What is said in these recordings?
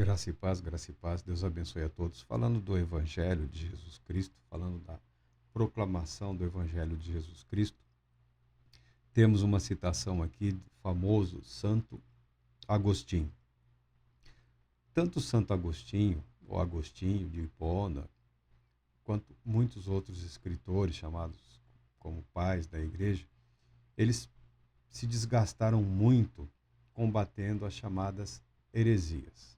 Graça e paz, Deus abençoe a todos. Falando do Evangelho de Jesus Cristo, falando da proclamação do Evangelho de Jesus Cristo, temos uma citação aqui do famoso Santo Agostinho. Tanto Santo Agostinho, ou Agostinho de Hipona, quanto muitos outros escritores chamados como pais da igreja, eles se desgastaram muito combatendo as chamadas heresias.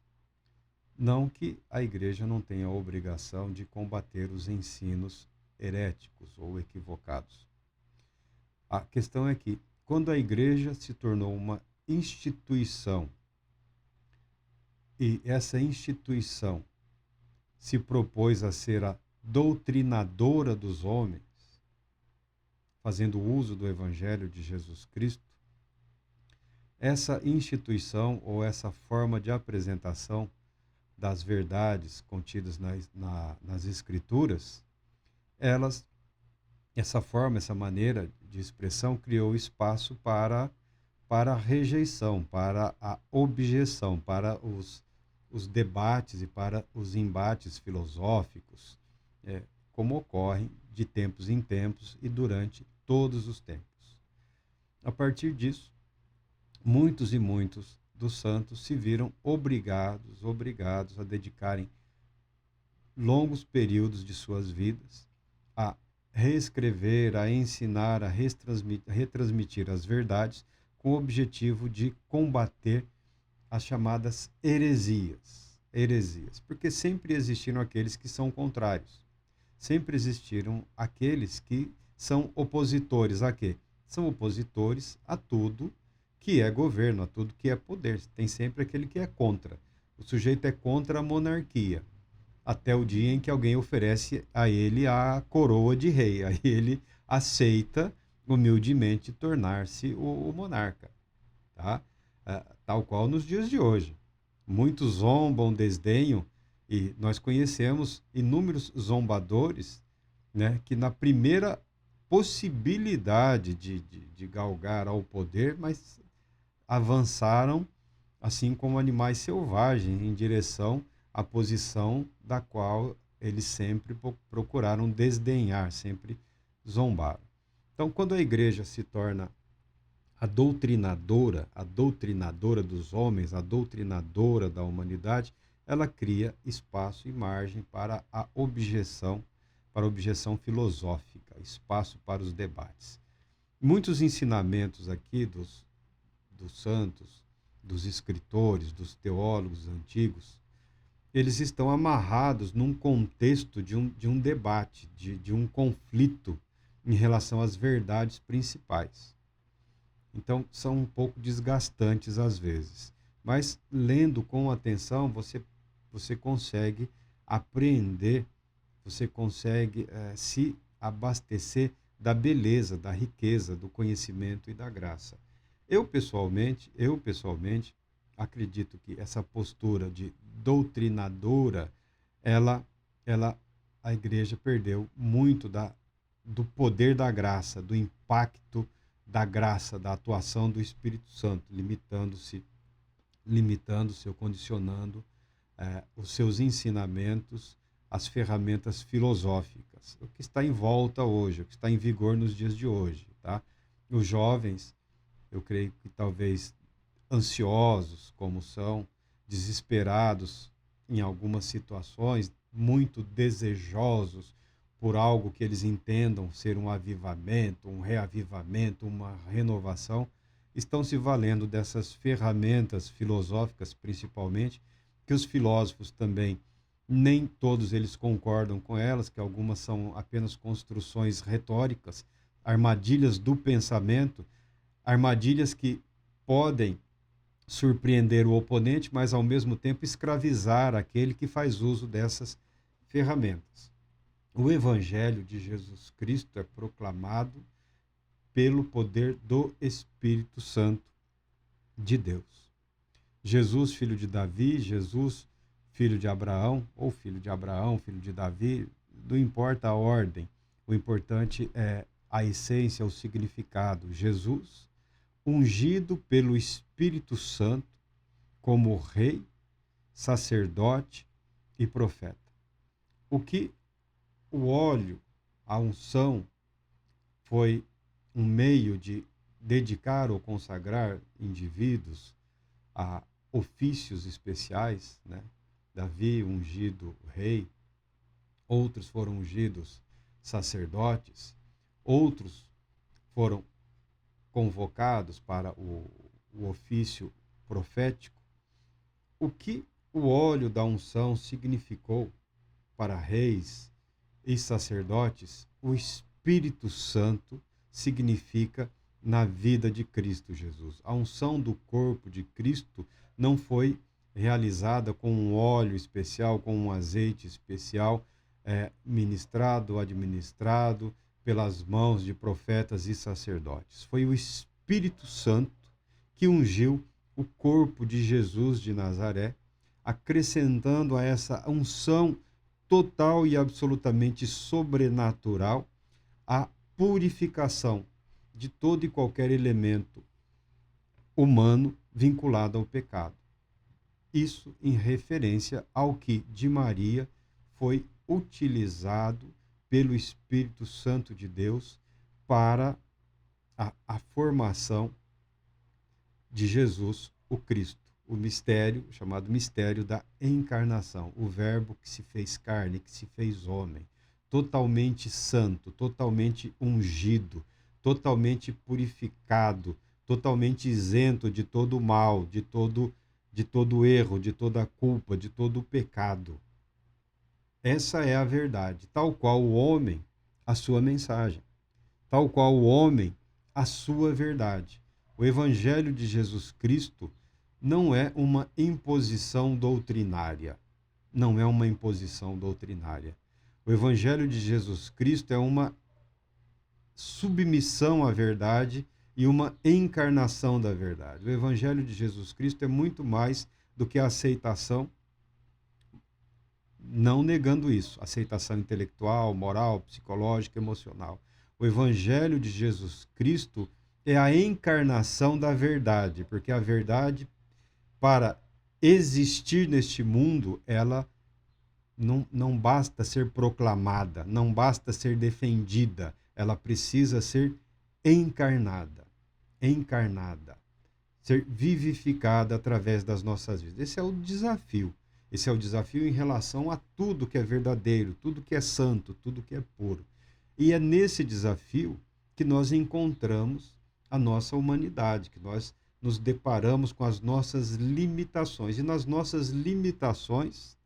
Não que a igreja não tenha a obrigação de combater os ensinos heréticos ou equivocados. A questão é que, quando a igreja se tornou uma instituição e essa instituição se propôs a ser a doutrinadora dos homens, fazendo uso do Evangelho de Jesus Cristo, essa instituição ou essa forma de apresentação das verdades contidas nas Escrituras, essa forma, essa maneira de expressão criou espaço para a rejeição, para a objeção, para os debates e para os embates filosóficos, como ocorrem de tempos em tempos e durante todos os tempos. A partir disso, muitos e muitos dos santos se viram obrigados a dedicarem longos períodos de suas vidas a reescrever, a ensinar, a retransmitir as verdades com o objetivo de combater as chamadas heresias. Heresias, porque sempre existiram aqueles que são contrários. Sempre existiram aqueles que são opositores a quê? São opositores a tudo que é governo, a tudo que é poder. Tem sempre aquele que é contra. O sujeito é contra a monarquia, até o dia em que alguém oferece a ele a coroa de rei. Aí ele aceita humildemente tornar-se o monarca, tá? Tal qual nos dias de hoje. Muitos zombam, desdenham, e nós conhecemos inúmeros zombadores, né, que na primeira possibilidade de galgar ao poder, mas avançaram assim como animais selvagens em direção à posição da qual eles sempre procuraram desdenhar, sempre zombaram. Então, quando a igreja se torna a doutrinadora dos homens, a doutrinadora da humanidade, ela cria espaço e margem para a objeção filosófica, espaço para os debates. Muitos ensinamentos aqui dos santos, dos escritores, dos teólogos antigos, eles estão amarrados num contexto de um debate, de um conflito em relação às verdades principais. Então, são um pouco desgastantes às vezes. Mas, lendo com atenção, você consegue apreender, você consegue se abastecer da beleza, da riqueza, do conhecimento e da graça. Eu pessoalmente, acredito que essa postura de doutrinadora, ela, a igreja perdeu muito do poder da graça, do impacto da graça, da atuação do Espírito Santo, limitando-se ou condicionando os seus ensinamentos às ferramentas filosóficas, o que está em volta hoje, o que está em vigor nos dias de hoje, tá? Os jovens, eu creio que talvez ansiosos como são, desesperados em algumas situações, muito desejosos por algo que eles entendam ser um avivamento, um reavivamento, uma renovação, estão se valendo dessas ferramentas filosóficas, principalmente, que os filósofos também, nem todos eles concordam com elas, que algumas são apenas construções retóricas, armadilhas do pensamento, armadilhas que podem surpreender o oponente, mas ao mesmo tempo escravizar aquele que faz uso dessas ferramentas. O Evangelho de Jesus Cristo é proclamado pelo poder do Espírito Santo de Deus. Jesus, filho de Davi, Jesus, filho de Abraão, ou filho de Abraão, filho de Davi, não importa a ordem, o importante é a essência, o significado. Jesus, ungido pelo Espírito Santo como rei, sacerdote e profeta. O que o óleo, a unção, foi um meio de dedicar ou consagrar indivíduos a ofícios especiais, né? Davi ungido rei, outros foram ungidos sacerdotes, outros foram convocados para o ofício profético. O que o óleo da unção significou para reis e sacerdotes, o Espírito Santo significa na vida de Cristo Jesus. A unção do corpo de Cristo não foi realizada com um óleo especial, com um azeite especial, ministrado, administrado pelas mãos de profetas e sacerdotes. Foi o Espírito Santo que ungiu o corpo de Jesus de Nazaré, acrescentando a essa unção total e absolutamente sobrenatural a purificação de todo e qualquer elemento humano vinculado ao pecado. Isso em referência ao que de Maria foi utilizado pelo Espírito Santo de Deus para a formação de Jesus, o Cristo, o mistério, chamado mistério da encarnação, o verbo que se fez carne, que se fez homem, totalmente santo, totalmente ungido, totalmente purificado, totalmente isento de todo mal, de todo erro, de toda culpa, de todo pecado. Essa é a verdade, tal qual o homem, a sua mensagem, tal qual o homem, a sua verdade. O Evangelho de Jesus Cristo não é uma imposição doutrinária. Não é uma imposição doutrinária. O Evangelho de Jesus Cristo é uma submissão à verdade e uma encarnação da verdade. O Evangelho de Jesus Cristo é muito mais do que a aceitação, não negando isso, aceitação intelectual, moral, psicológica, emocional. O Evangelho de Jesus Cristo é a encarnação da verdade, porque a verdade, para existir neste mundo, ela não basta ser proclamada, não basta ser defendida, ela precisa ser encarnada, ser vivificada através das nossas vidas. Esse é o desafio. Esse é o desafio em relação a tudo que é verdadeiro, tudo que é santo, tudo que é puro. E é nesse desafio que nós encontramos a nossa humanidade, que nós nos deparamos com as nossas limitações. E nas nossas limitações,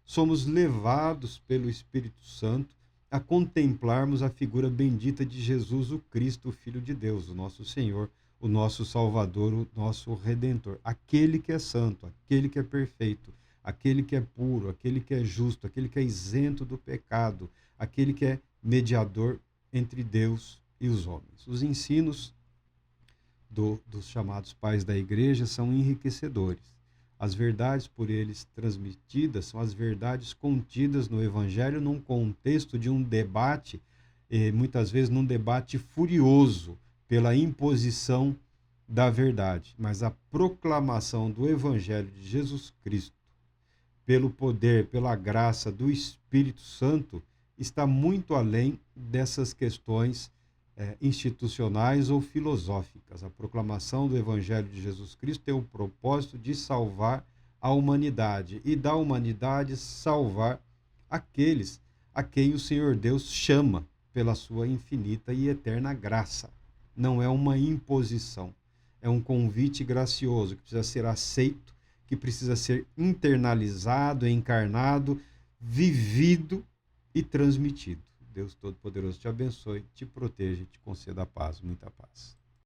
somos levados pelo Espírito Santo a contemplarmos a figura bendita de Jesus, o Cristo, o Filho de Deus, o nosso Senhor, o nosso Salvador, o nosso Redentor. Aquele que é santo, aquele que é perfeito, aquele que é puro, aquele que é justo, aquele que é isento do pecado, aquele que é mediador entre Deus e os homens. Os ensinos dos chamados pais da igreja são enriquecedores. As verdades por eles transmitidas são as verdades contidas no Evangelho num contexto de um debate, muitas vezes num debate furioso pela imposição da verdade. Mas a proclamação do Evangelho de Jesus Cristo, pelo poder, pela graça do Espírito Santo, está muito além dessas questões institucionais ou filosóficas. A proclamação do Evangelho de Jesus Cristo tem o propósito de salvar a humanidade e da humanidade salvar aqueles a quem o Senhor Deus chama pela sua infinita e eterna graça. Não é uma imposição, é um convite gracioso que precisa ser aceito, que precisa ser internalizado, encarnado, vivido e transmitido. Deus Todo-Poderoso te abençoe, te proteja e te conceda a paz, muita paz.